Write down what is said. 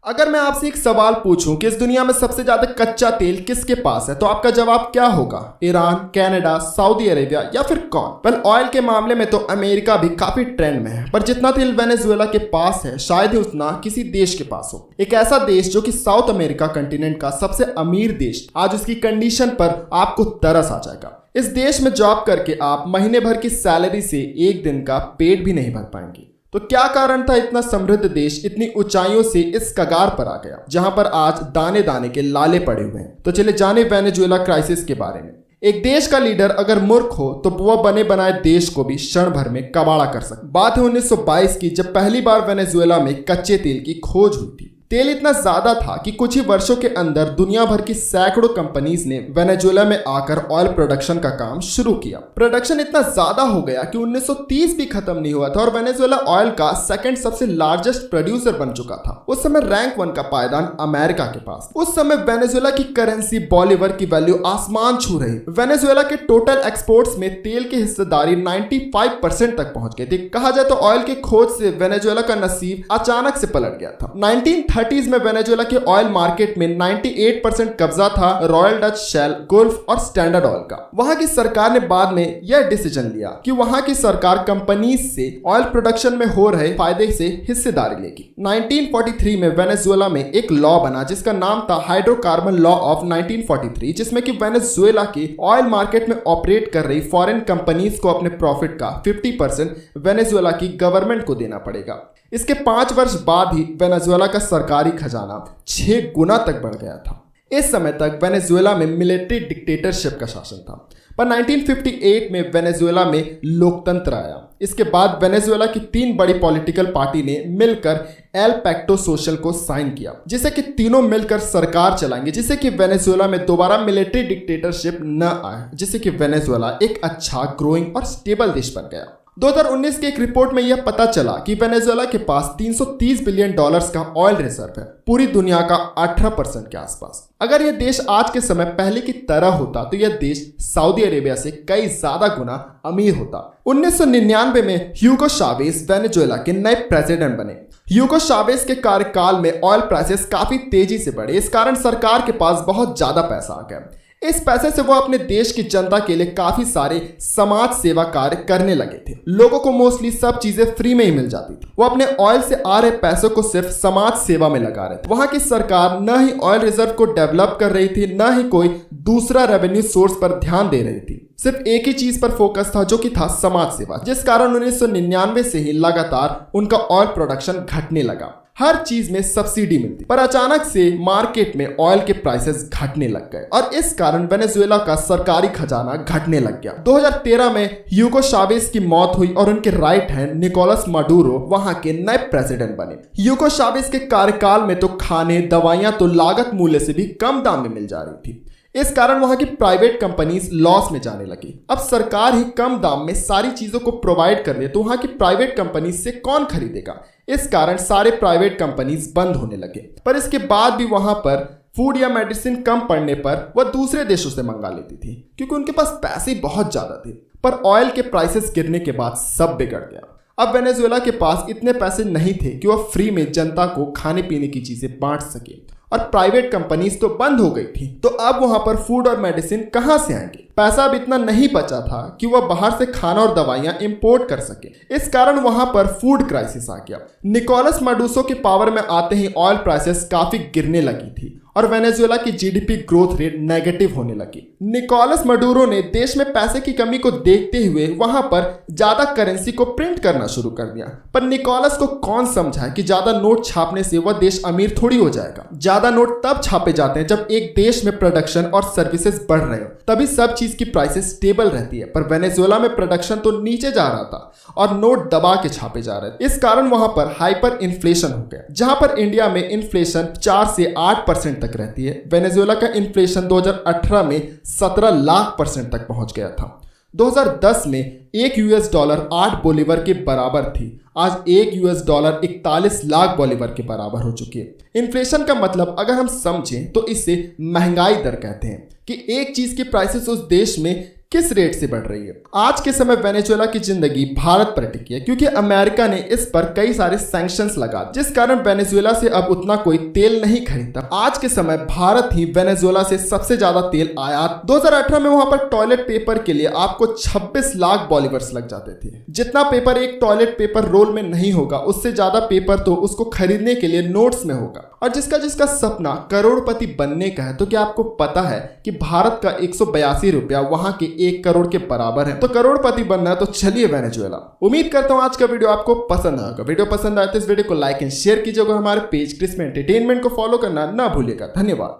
अगर मैं आपसे एक सवाल पूछूं कि इस दुनिया में सबसे ज्यादा कच्चा तेल किसके पास है तो आपका जवाब क्या होगा? ईरान, कनाडा, सऊदी अरेबिया या फिर कौन? वेल, ऑयल के मामले में तो अमेरिका भी काफी ट्रेंड में है, पर जितना तेल वेनेजुएला के पास है शायद ही उतना किसी देश के पास हो। एक ऐसा देश जो कि साउथ अमेरिका कंटिनेंट का सबसे अमीर देश, आज उसकी कंडीशन पर आपको तरस आ जाएगा। इस देश में जॉब करके आप महीने भर की सैलरी से एक दिन का पेट भी नहीं भर पाएंगे। तो क्या कारण था इतना समृद्ध देश इतनी ऊंचाइयों से इस कगार पर आ गया जहां पर आज दाने दाने के लाले पड़े हुए हैं? तो चले जाने वेनेजुएला क्राइसिस के बारे में। एक देश का लीडर अगर मूर्ख हो तो वह बने बनाए देश को भी क्षण भर में कबाड़ा कर सकता। बात है 1922 की, जब पहली बार वेनेजुएला में कच्चे तेल की खोज हुई थी। तेल इतना ज्यादा था कि कुछ ही वर्षों के अंदर दुनिया भर की सैकड़ों कंपनीज ने वेनेजुएला में आकर ऑयल प्रोडक्शन का काम शुरू किया। प्रोडक्शन इतना ज्यादा हो गया कि 1930 भी खत्म नहीं हुआ था और वेनेजुएला ऑयल का सेकंड सबसे लार्जेस्ट प्रोड्यूसर बन चुका था। उस समय रैंक 1 का पायदान अमेरिका के पास। उस समय वेनेजुएला की करेंसी बॉलीवर की वैल्यू आसमान छू रही। वेनेजुएला के टोटल एक्सपोर्ट्स में तेल की हिस्सेदारी 95% तक पहुंच गई थी। कहा जाए तो ऑयल की खोज से वेनेजुएला का नसीब अचानक से पलट गया था। 1930s में वेनेजुएला के ऑयल मार्केट में 98% कब्जा था रॉयल डच शेल, गुल्फ और स्टैंडर्ड ऑयल का। वहां की सरकार ने बाद में यह डिसीजन लिया कि वहां की सरकार कंपनीज से ऑयल प्रोडक्शन में हो रहे फायदे से हिस्सेदारी लेगी। 1943 में वेनेजुएला में एक लॉ बना जिसका नाम था हाइड्रोकार्बन लॉ ऑफ 1943, जिसमें कि वेनेजुएला के ऑयल मार्केट में ऑपरेट कर रही फॉरेन कंपनीज को अपने प्रॉफिट का 50% वेनेजुएला की गवर्नमेंट को देना पड़ेगा। इसके 5 वर्ष बाद ही वेनेजुएला का सरकारी खजाना 6 गुना तक बढ़ गया था। इस समय तक वेनेजुएला में मिलिट्री डिक्टेटरशिप का शासन था, पर 1958 में वेनेजुएला में लोकतंत्र आया। इसके बाद वेनेजुएला की 3 बड़ी पॉलिटिकल पार्टी ने मिलकर एल पैक्टो सोशल को साइन किया, जिसे कि तीनों मिलकर सरकार चलाएंगे, जिससे कि वेनेजुएला में दोबारा मिलिट्री डिक्टेटरशिप न आए, जिससे कि वेनेजुएला एक अच्छा ग्रोइंग और स्टेबल देश बन गया। 2019 की एक रिपोर्ट में यह पता चला कि वेनेजुएला के पास $330 बिलियन का ऑयल रिजर्व है, पूरी दुनिया का 18% के आसपास। अगर यह देश आज के समय पहले की तरह होता तो यह देश सऊदी अरेबिया से कई ज्यादा गुना अमीर होता। 1999 में ह्यूगो चावेज वेनेजुएला के नए प्रेसिडेंट बने। ह्यूगो चावेज के कार्यकाल में ऑयल प्राइसेस काफी तेजी से बढ़े। इस कारण सरकार के पास बहुत ज्यादा पैसा आ गया। इस पैसे से वो अपने देश की जनता के लिए काफी सारे समाज सेवा कार्य करने लगे थे। लोगों को मोस्टली सब चीजें फ्री में ही मिल जाती थी। वो अपने ऑयल से आ रहे पैसों को सिर्फ समाज सेवा में लगा रहे थे। वहां की सरकार न ही ऑयल रिजर्व को डेवलप कर रही थी, न ही कोई दूसरा रेवेन्यू सोर्स पर ध्यान दे रही थी। सिर्फ एक ही चीज पर फोकस था, जो कि था समाज सेवा, जिस कारण 1999 से ही लगातार उनका ऑयल प्रोडक्शन घटने लगा। हर चीज में सब्सिडी मिलती, पर अचानक से मार्केट में ऑयल के प्राइसेस घटने लग गए और इस कारण वेनेजुएला का सरकारी खजाना घटने लग गया। 2013 में ह्यूगो चावेज की मौत हुई और उनके राइट हैंड निकोलस माडुरो वहां के नए प्रेसिडेंट बने। ह्यूगो चावेज के कार्यकाल में तो खाने, दवाइयां तो लागत मूल्य से भी कम दाम में मिल जा रही थी। इस कारण वहां की प्राइवेट कंपनीज लॉस में जाने लगी। अब सरकार ही कम दाम में सारी चीजों को प्रोवाइड कर दे तो वहां की प्राइवेट कंपनीज से कौन खरीदेगा? इस कारण सारे प्राइवेट कंपनीज बंद होने लगे। पर इसके बाद भी वहां पर फूड या मेडिसिन कम पड़ने पर वह दूसरे देशों से मंगा लेती थी, क्योंकि उनके पास पैसे बहुत ज्यादा थे। पर ऑयल के प्राइसेस गिरने के बाद सब बिगड़ गया। अब वेनेजुएला के पास इतने पैसे नहीं थे कि वह फ्री में जनता को खाने पीने की चीजें बांट सके और प्राइवेट कंपनीज तो बंद हो गई थी। तो अब वहां पर फूड और मेडिसिन कहां से आएंगे? पैसा अब इतना नहीं बचा था कि वह बाहर से खाना और दवाइयां इंपोर्ट कर सके। इस कारण वहां पर फूड क्राइसिस आ गया। निकोलस माडुरो के पावर में आते ही ऑयल प्राइसेस काफी गिरने लगी थी और वेनेजुएला की जीडीपी ग्रोथ रेट नेगेटिव होने लगी। निकोलस माडुरो ने देश में पैसे की कमी को देखते हुए वहां पर ज्यादा करेंसी को प्रिंट करना शुरू कर दिया। पर निकोलस को कौन समझा कि ज्यादा नोट छापने से वह देश अमीर थोड़ी हो जाएगा। ज्यादा नोट तब छापे जाते हैं जब एक देश में प्रोडक्शन और सर्विसेज बढ़ रहे हो, तभी सब चीज की प्राइसेस स्टेबल रहती है। पर वेनेजुएला में प्रोडक्शन तो नीचे जा रहा था और नोट दबा के छापे जा रहे थे। इस कारण वहां पर हाइपर इन्फ्लेशन हो गया। जहां पर इंडिया में इन्फ्लेशन 4 से 8% तक रहती है, वेनेजुएला का इन्फ्लेशन 2018 में 17 लाख% तक पहुंच गया था। 2010 में $1 8 बोलीवर के बराबर थी। आज $1 41 लाख बोलीवर के बराबर हो चुकी है। इन्फ्लेशन का मतलब अगर हम समझें तो इसे महंगाई दर कहते हैं कि एक चीज की प्राइसेस उस देश में किस रेट से बढ़ रही है। आज के समय वेनेजुएला की जिंदगी भारत पर टिकी है क्योंकि अमेरिका ने इस पर कई सारे सैंक्शंस लगा जिस कारण वेनेजुएला से अब उतना कोई तेल नहीं खरीदता। आज के समय भारत ही वेनेजुएला से सबसे ज्यादा तेल आयात 2018 में वहां पर टॉयलेट पेपर के लिए आपको 26 लाख बॉलीवर्स लग जाते थे। जितना पेपर एक टॉयलेट पेपर रोल में नहीं होगा उससे ज्यादा पेपर तो उसको खरीदने के लिए नोट्स में होगा। और जिसका जिसका सपना करोड़पति बनने का है तो क्या आपको पता है कि भारत का 182 रुपया वहां के 1 करोड़ के बराबर है। तो करोड़पति बनना है तो चलिए वेनेजुएला। उम्मीद करता हूं आज का वीडियो आपको पसंद आएगा। वीडियो पसंद आए तो इस वीडियो को लाइक एंड शेयर कीजिएगा। हमारे पेज क्रिस्म एंटरटेनमेंट को फॉलो करना ना भूलिएगा। धन्यवाद।